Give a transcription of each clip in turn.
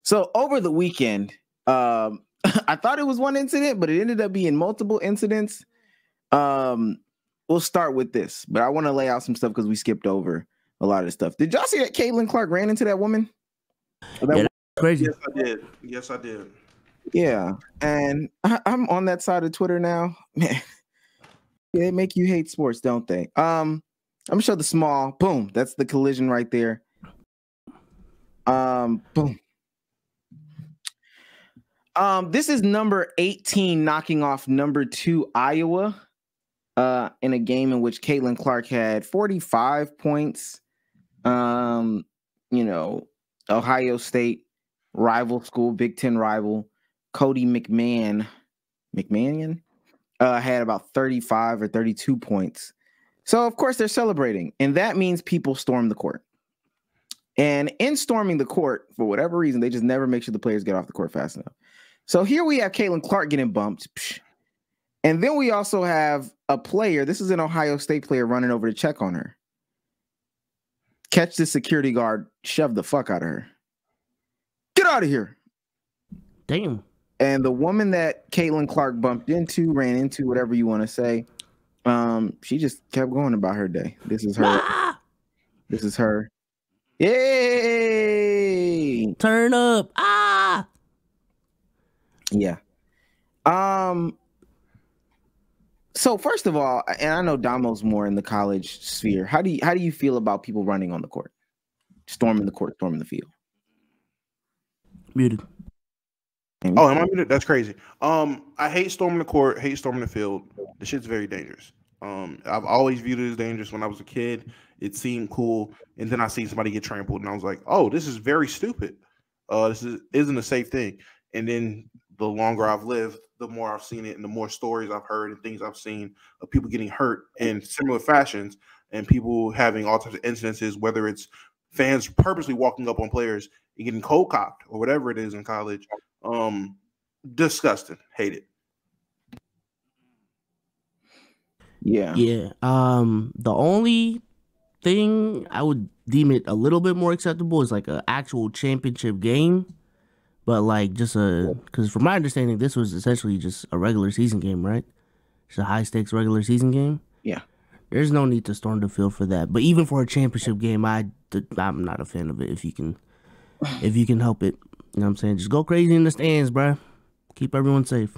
So over the weekend, I thought it was one incident, but it ended up being multiple incidents. We'll start with this, but I want to lay out some stuff because we skipped over a lot of the stuff. Did y'all see that Caitlin Clark ran into that woman? Yeah, that's crazy. Yes, I did. Yes, I did. Yeah, and I'm on that side of Twitter now. Man, they make you hate sports, don't they? I'm gonna show the small. Boom, that's the collision right there. Boom. This is number 18 knocking off number 2 Iowa in a game in which Caitlin Clark had 45 points. You know, Ohio State rival school, Big Ten rival, Cody McMahon had about 35 or 32 points. So, of course, they're celebrating, and that means people storm the court. And in storming the court, for whatever reason, they just never make sure the players get off the court fast enough. So here we have Caitlin Clark getting bumped. And then we also have a player. This is an Ohio State player running over to check on her. Catch the security guard, shove the fuck out of her. Get out of here. Damn. And the woman that Caitlin Clark bumped into, ran into, whatever you want to say, she just kept going about her day. This is her. Ah! This is her. Yay! Turn up. Ah! Yeah. So first of all, and I know Damo's more in the college sphere. How do you feel about people running on the court, storming the court, storming the field? Muted. Oh, am I muted? That's crazy. I hate storming the court, hate storming the field. The shit's very dangerous. I've always viewed it as dangerous. When I was a kid, it seemed cool, and then I seen somebody get trampled, and I was like, "Oh, this is very stupid. This isn't a safe thing." And then the longer I've lived, the more I've seen it, and the more stories I've heard and things I've seen of people getting hurt in similar fashions, and people having all types of incidences, whether it's fans purposely walking up on players and getting cold cocked or whatever it is in college. Disgusting. Hate it. Yeah. Yeah. The only thing I would deem it a little bit more acceptable is like an actual championship game. But like because from my understanding, this was essentially just a regular season game, right? It's a high stakes regular season game. Yeah. There's no need to storm the field for that. But even for a championship game, I'm not a fan of it. If you can help it, you know what I'm saying? Just go crazy in the stands, bro. Keep everyone safe.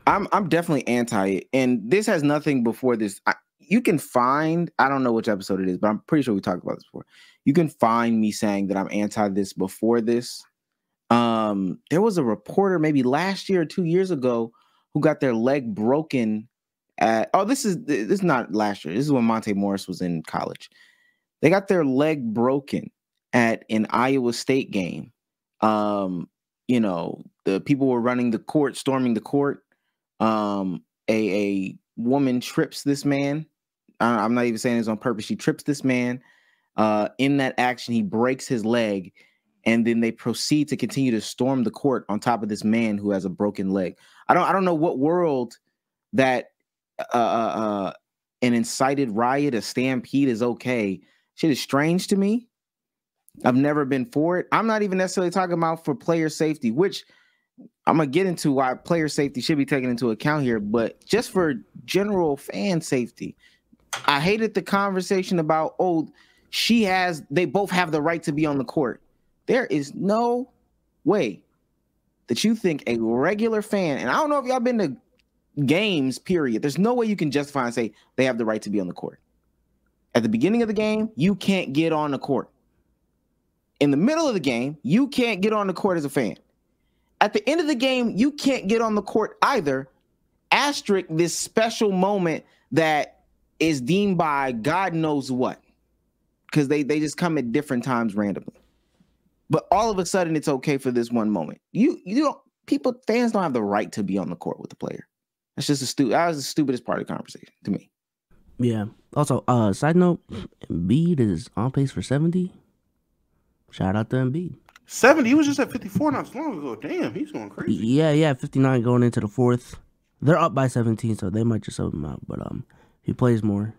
I'm definitely anti it, and this has nothing before this. You can find, I don't know which episode it is, but I'm pretty sure we talked about this before. You can find me saying that I'm anti this before this. There was a reporter maybe last year or 2 years ago who got their leg broken at, this is not last year. This is when Monte Morris was in college. They got their leg broken at an Iowa State game. You know, the people were running the court, storming the court. A woman trips this man. I'm not even saying this on purpose. She trips this man. In that action, he breaks his leg. And then they proceed to continue to storm the court on top of this man who has a broken leg. I don't know what world that an incited riot, a stampede is okay. Shit is strange to me. I've never been for it. I'm not even necessarily talking about for player safety, which I'm going to get into why player safety should be taken into account here. But just for general fan safety, I hated the conversation about, they both have the right to be on the court. There is no way that you think a regular fan, and I don't know if y'all been to games, period. There's no way you can justify and say they have the right to be on the court. At the beginning of the game, you can't get on the court. In the middle of the game, you can't get on the court as a fan. At the end of the game, you can't get on the court either. Asterisk this special moment that is deemed by God knows what. Because they just come at different times randomly. But all of a sudden, it's okay for this one moment. Fans don't have the right to be on the court with the player. That's just that was the stupidest part of the conversation to me. Yeah. Also, side note, Embiid is on pace for 70. Shout out to Embiid. 70? He was just at 54 not so long ago. Damn, he's going crazy. Yeah, 59 going into the fourth. They're up by 17, so they might just sub him out. But he plays more.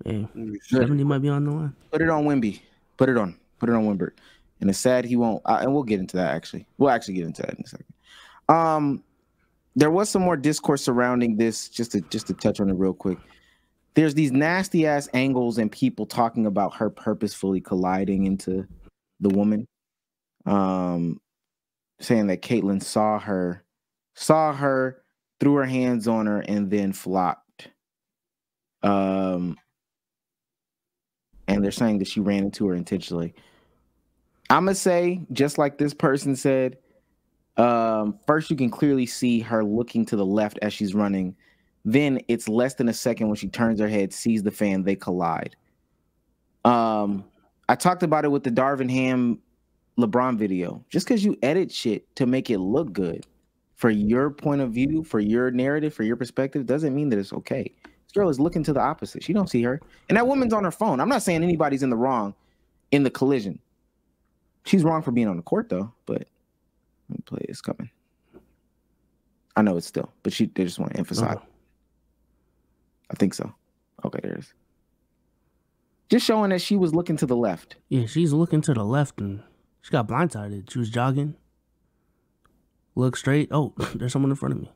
Hey, 70 might be on the line. Put it on Wemby. Put it on Wimbert. and it's sad he won't. And we'll get into that. Actually, we'll actually get into that in a second. There was some more discourse surrounding this. Just to touch on it real quick. There's these nasty ass angles and people talking about her purposefully colliding into the woman, saying that Caitlyn saw her, threw her hands on her, and then flopped. And they're saying that she ran into her intentionally. I'm gonna say, just like this person said, first you can clearly see her looking to the left as she's running. Then it's less than a second when she turns her head, sees the fan, they collide. I talked about it with the Darvin Ham LeBron video. Just because you edit shit to make it look good for your point of view, for your narrative, for your perspective, doesn't mean that it's okay. This girl is looking to the opposite. She don't see her. And that woman's on her phone. I'm not saying anybody's in the wrong in the collision. She's wrong for being on the court, though. But let me play. It's coming. I know it's still, but they just want to emphasize. I think so. Okay, there it is. Just showing that she was looking to the left. Yeah, she's looking to the left and she got blindsided. She was jogging. Look straight. Oh, there's someone in front of me.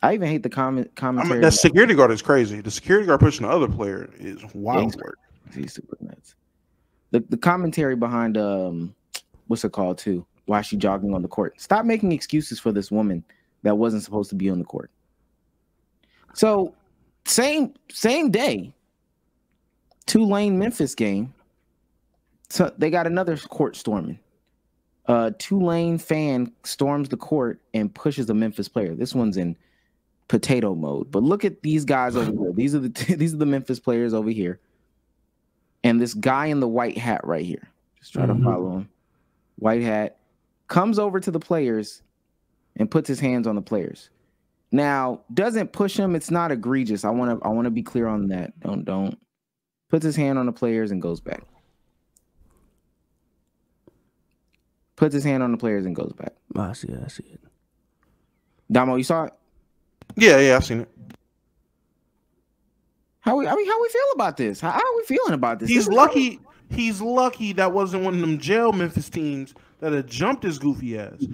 I even hate the commentary. That security guard is crazy. The security guard pushing the other player is wild work. He's super nuts. The commentary behind what's it called too? Why is she jogging on the court? Stop making excuses for this woman that wasn't supposed to be on the court. So same day, Tulane Memphis game. So they got another court storming. Tulane fan storms the court and pushes a Memphis player. This one's in potato mode. But look at these guys over here. These are the Memphis players over here. And this guy in the white hat right here. Just try to follow him. White hat comes over to the players and puts his hands on the players. Now, doesn't push him. It's not egregious. I want to be clear on that. Don't. Puts his hand on the players and goes back. Puts his hand on the players and goes back. Oh, I see it. Damo, you saw it? Yeah, I've seen it. How we feel about this? How are we feeling about this? He's lucky that wasn't one of them jail Memphis teams that had jumped his goofy ass.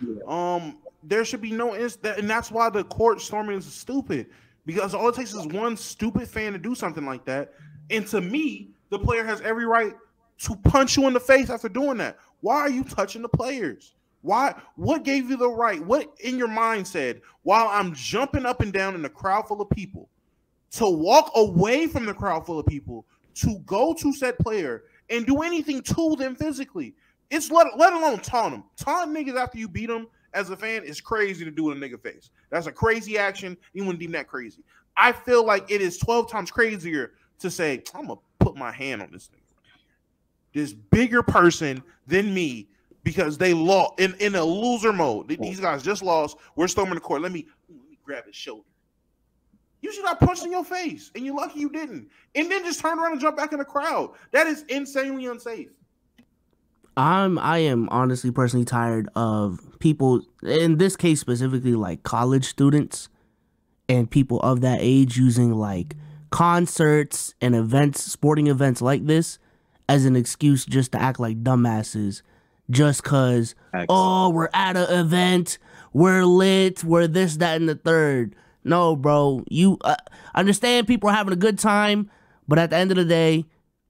There should be no instant, and that's why the court storming is stupid. Because all it takes is one stupid fan to do something like that. And to me, the player has every right to punch you in the face after doing that. Why are you touching the players? Why? What gave you the right? What in your mind said, while I'm jumping up and down in a crowd full of people, to walk away from the crowd full of people, to go to said player and do anything to them physically? It's let alone taunt them. Taunt niggas after you beat them as a fan is crazy to do in a nigga face. That's a crazy action. You wouldn't deem that crazy. I feel like it is 12 times crazier to say, I'm going to put my hand on this nigga. This bigger person than me because they lost in a loser mode. These guys just lost. We're storming the court. Let me grab his shoulder. You should have punched in your face, and you're lucky you didn't. And then just turn around and jump back in the crowd. That is insanely unsafe. I am honestly personally tired of people, in this case specifically, like college students and people of that age using like concerts and events, sporting events like this as an excuse just to act like dumbasses just because, oh, we're at an event, we're lit, we're this, that, and the third. No, bro, you understand people are having a good time, but at the end of the day,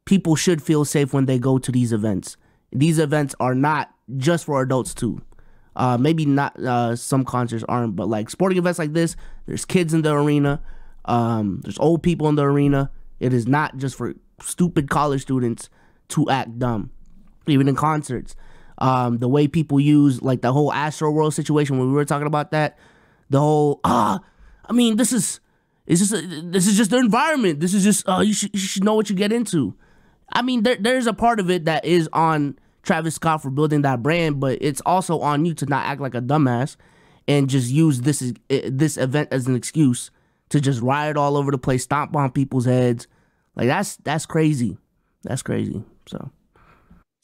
people should feel safe when they go to these events. These events are not just for adults too. Maybe not, some concerts aren't, but like sporting events like this, there's kids in the arena, there's old people in the arena. It is not just for stupid college students to act dumb. Even in concerts, the way people use like the whole Astro World situation when we were talking about that, the whole I mean, this is just the environment. This is just you should know what you get into. I mean, there's a part of it that is on Travis Scott for building that brand, but it's also on you to not act like a dumbass and just use this event as an excuse to just riot all over the place, stomp on people's heads. Like that's crazy. That's crazy. So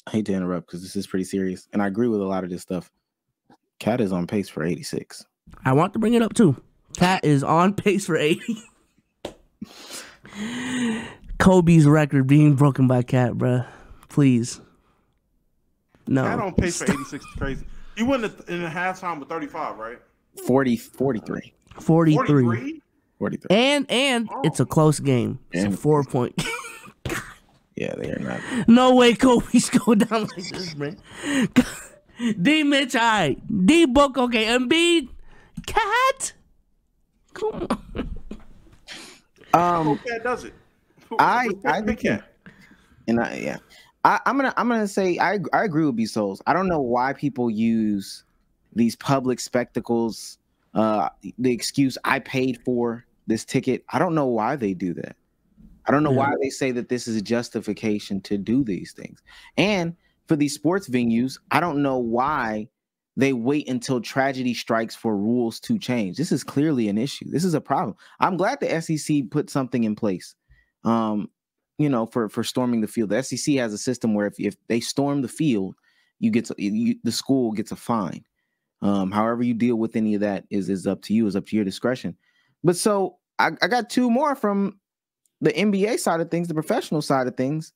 I hate to interrupt because this is pretty serious, and I agree with a lot of this stuff. Cat is on pace for 86. I want to bring it up too. Cat is on pace for 80. Kobe's record being broken by Cat, bruh. Please. No. Cat on pace for 86 is crazy. He went in the halftime with 35, right? 43. 43. And it's a close game. It's a And- 4-point. Yeah, they are not. No way Kobe's going down like this, man. D Mitch, all right. D Book, okay. Embiid, Cat. Come on. Cat does it. I Big Cat. And I'm gonna say I agree with B Souls. I don't know why people use these public spectacles, the excuse I paid for this ticket. I don't know why they do that. I don't know why they say that this is a justification to do these things. And for these sports venues, I don't know why they wait until tragedy strikes for rules to change. This is clearly an issue. This is a problem. I'm glad the SEC put something in place. For storming the field. The SEC has a system where if they storm the field, the school gets a fine. However you deal with any of that is up to you, is up to your discretion. But so I got two more from the NBA side of things, the professional side of things.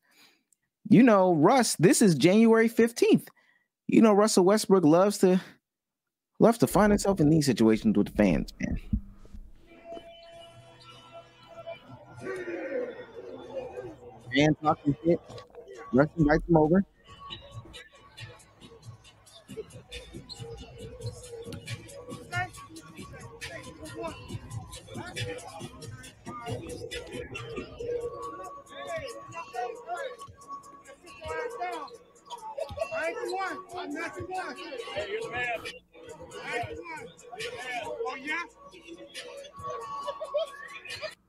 Russ, this is January 15th. Russell Westbrook loves to find himself in these situations with the fans, man. And talking shit. Russ invites him over.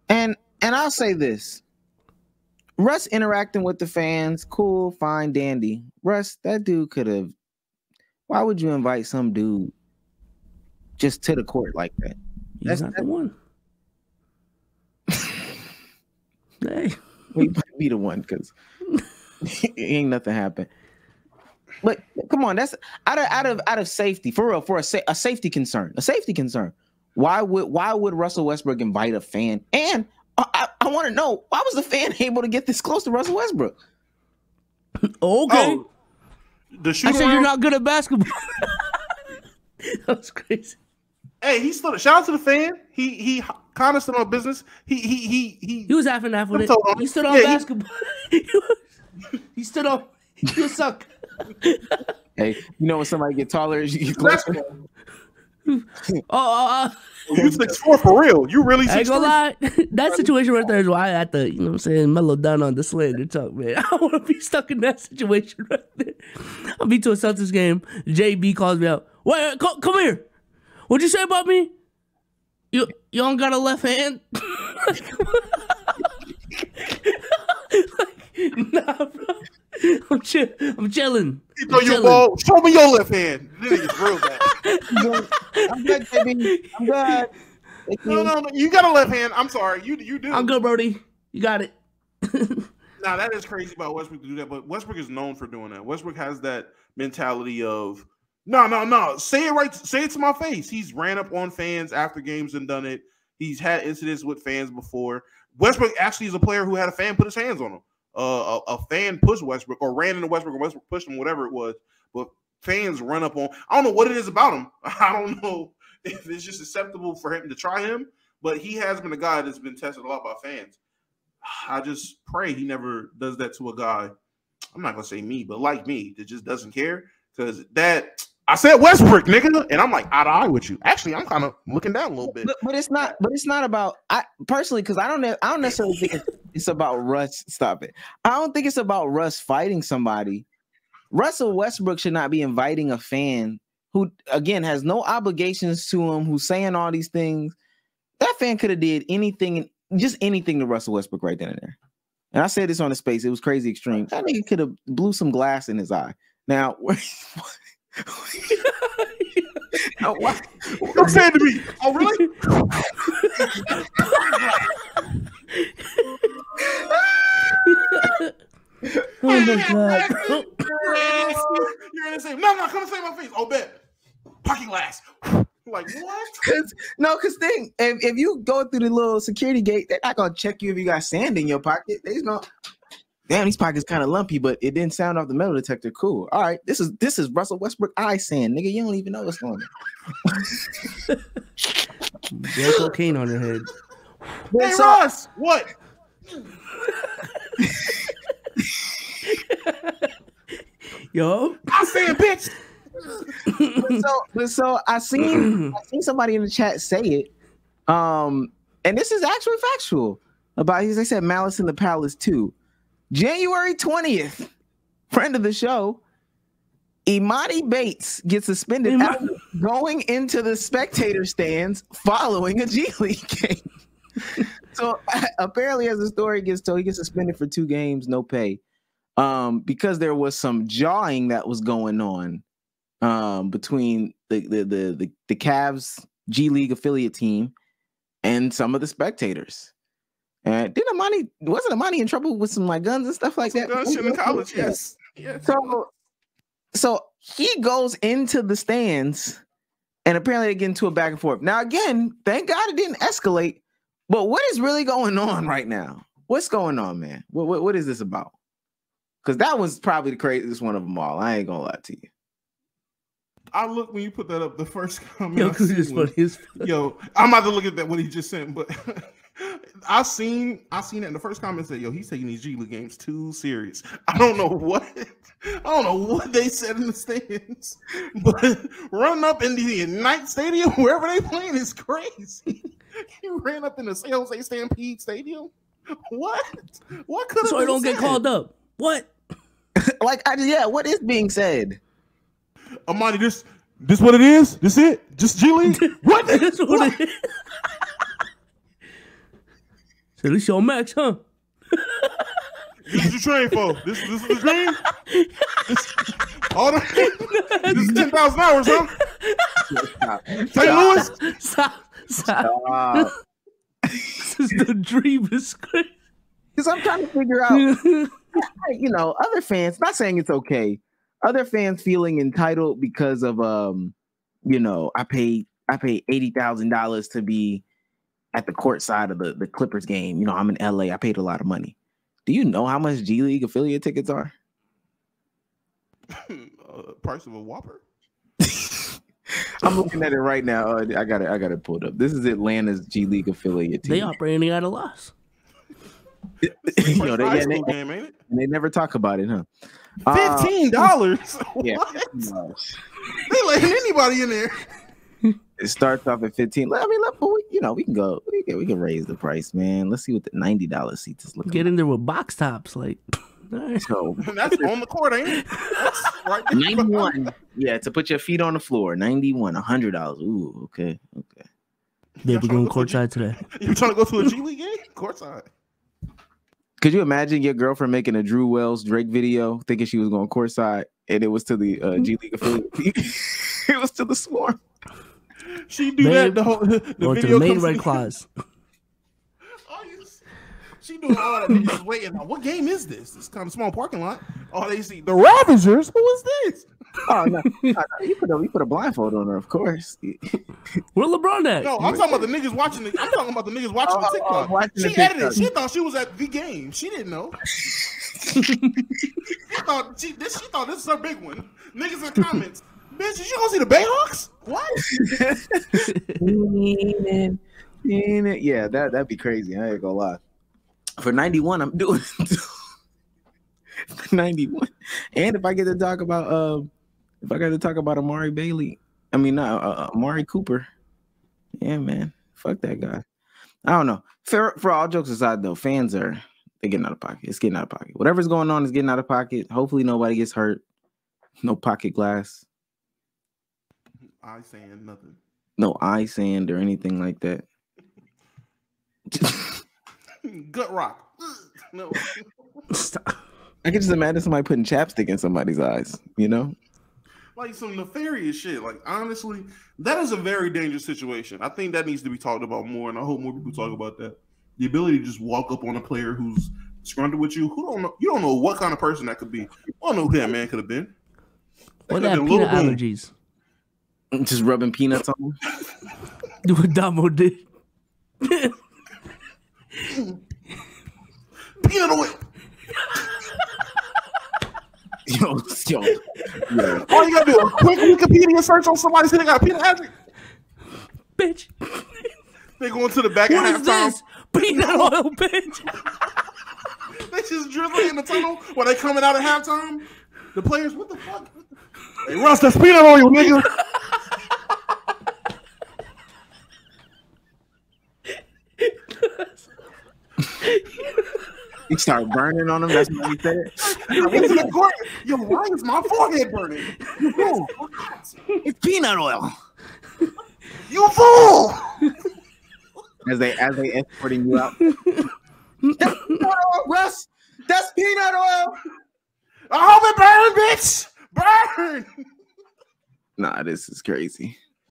And I'll say this. Russ interacting with the fans, cool, fine, dandy. Russ, that dude could have. Why would you invite some dude just to the court like that? That's not the one. Hey, he might be the one because ain't nothing happened. But come on, that's out of safety for real, for a safety concern. A safety concern. Why would Russell Westbrook invite a fan? And I want to know, why was the fan able to get this close to Russell Westbrook? Okay. Oh, the shoot I said you're not good at basketball. That was crazy. Hey, he stood. Shout out to the fan. He kind of stood on business. He was half and half with it. He stood on basketball. He stood on. You suck. Hey, when somebody get taller as you get closer. You 6'4" for real. You really 6'3". I ain't gonna lie. That situation right there is why I had to, mellow down on the slander talk, man. I don't want to be stuck in that situation right there. I'll be to a Celtics game. JB calls me out. Wait, come here. What'd you say about me? You don't got a left hand? Nah, bro. I'm chilling. You throw your ball. Show me your left hand. This nigga's real bad. I'm good, baby. I'm good. No. You got a left hand. I'm sorry. You do. I'm good, Brody. You got it. Now that is crazy about Westbrook to do that, but Westbrook is known for doing that. Westbrook has that mentality of no. Say it right. Say it to my face. He's ran up on fans after games and done it. He's had incidents with fans before. Westbrook actually is a player who had a fan put his hands on him. A fan pushed Westbrook or ran into Westbrook or Westbrook pushed him, whatever it was. But fans run up on. I don't know what it is about him. I don't know if it's just acceptable for him to try him. But he has been a guy that's been tested a lot by fans. I just pray he never does that to a guy. I'm not gonna say me, but like me, that just doesn't care. Because that I said Westbrook, nigga, and I'm like eye to eye with you. Actually, I'm kind of looking down a little bit. But it's not. But it's not about. I personally, because I don't necessarily think it's about Russ. Stop it. I don't think it's about Russ fighting somebody. Russell Westbrook should not be inviting a fan who, again, has no obligations to him, who's saying all these things. That fan could have did anything, just anything to Russell Westbrook right then and there. And I said this on the space. It was crazy extreme. That nigga could have blew some glass in his eye. Now, Don't say it to me. Oh, really? Oh my god. You're gonna say, no, come and say my face. Oh, bet. Pocket glass. Like, what? Because thing, if you go through the little security gate, they're not gonna check you if you got sand in your pocket. They just gonna damn, these pockets kind of lumpy, but it didn't sound off the metal detector. Cool. All right, this is Russell Westbrook eye sand, nigga. You don't even know what's going on. There's cocaine on your head. Hey, Ross, what? Yo, I saying, bitch. So I seen somebody in the chat say it. And this is actually factual about, as they said, Malice in the Palace 2. January 20th, friend of the show, Imani Bates gets suspended after going into the spectator stands following a G League game. So apparently, as the story gets told, he gets suspended for 2 games, no pay, because there was some jawing that was going on between the Cavs G League affiliate team and some of the spectators. And wasn't Imani in trouble with some like guns and stuff like that? Guns in college, yes. So he goes into the stands, and apparently they get into a back and forth. Now, again, thank God it didn't escalate. But what is really going on right now? What's going on, man? What is this about? Because that was probably the craziest one of them all. I ain't gonna lie to you. I looked when you put that up. The first comment, yo, I'm about to look at that what he just sent, but I seen it. And the first comment said, "Yo, he's taking these G League games too serious." I don't know what they said in the stands, but running up in the Ignite Stadium wherever they playing is crazy. He ran up in the San Jose Stampede Stadium. What could have? So I don't get called up. What? What is being said? Amani, this what it is? This it? Just G League? What? This what it is? So this your max, huh? This is the train for. This is the dream. This is 10,000 hours, huh? St. Louis. Stop. This is the dream. Is crazy. Because I'm trying to figure out, other fans. Not saying it's okay. Other fans feeling entitled because of I paid $80,000 to be at the court side of the Clippers game. I'm in LA. I paid a lot of money. Do you know how much G League affiliate tickets are? Price of a Whopper. I'm looking at it right now. I got it pulled up. This is Atlanta's G League affiliate team. They operating at a loss. They never talk about it, huh? $15. Yeah. They letting anybody in there. It starts off at 15. I mean, we can go. We can raise the price, man. Let's see what the $90 seats is looking. Get in there with box tops, like. Right. So that's on the court, ain't it? That's right there. 91. Yeah, to put your feet on the floor. 91, $100. Ooh, okay. Yeah, we're going courtside today. You trying to go to a G League game? Courtside. Could you imagine your girlfriend making a Drew Wells Drake video, thinking she was going courtside, and it was to the G League affiliate? It was to the Swarm. She do that the whole the or video to the main red to claws. She doing all that. Niggas waiting. What game is this? This kind of small parking lot. Oh, they see the Ravagers. Who is this? Oh no, you put a blindfold on her, of course. Where LeBron at? No, I'm talking about the niggas watching the. I'm talking about the niggas watching the TikTok. She edited. She thought she was at the game. She didn't know. she thought this is her big one. Niggas in comments. Bitch, did you go see the Bayhawks? What? Yeah, that'd be crazy. I ain't gonna lie. For 91, I'm doing 91. And if I get to talk about Amari Bailey, I mean Amari Cooper. Yeah, man. Fuck that guy. I don't know. For all jokes aside though, they're getting out of pocket. It's getting out of pocket. Whatever's going on is getting out of pocket. Hopefully nobody gets hurt. No pocket glass. I saying nothing. No eye sand or anything like that. Gut rock. No. Stop. I can just imagine somebody putting chapstick in somebody's eyes, Like some nefarious shit. Like, honestly, that is a very dangerous situation. I think that needs to be talked about more, and I hope more people talk about that. The ability to just walk up on a player who's scrunted with you. You don't know what kind of person that could be. I don't know who that man could have been. What that peanut allergies? Just rubbing peanuts on him? Do what Damo did. Peanut oil. Yo. All you gotta do a quick Wikipedia search on somebody saying they got a peanut allergy. Bitch. They going to the back What at is halftime. this? Peanut oil, bitch. They just drizzling in the tunnel when they coming out at halftime. The players, what the fuck? Hey, Russ, that's peanut oil, nigga. He started burning on him. That's what he said. I went to the court. Yo, why is my forehead burning? Yo, It's peanut oil. you fool! As they escorting you out. That's peanut oil, Russ. That's peanut oil. I hope it burn, bitch. Burn. Nah, this is crazy.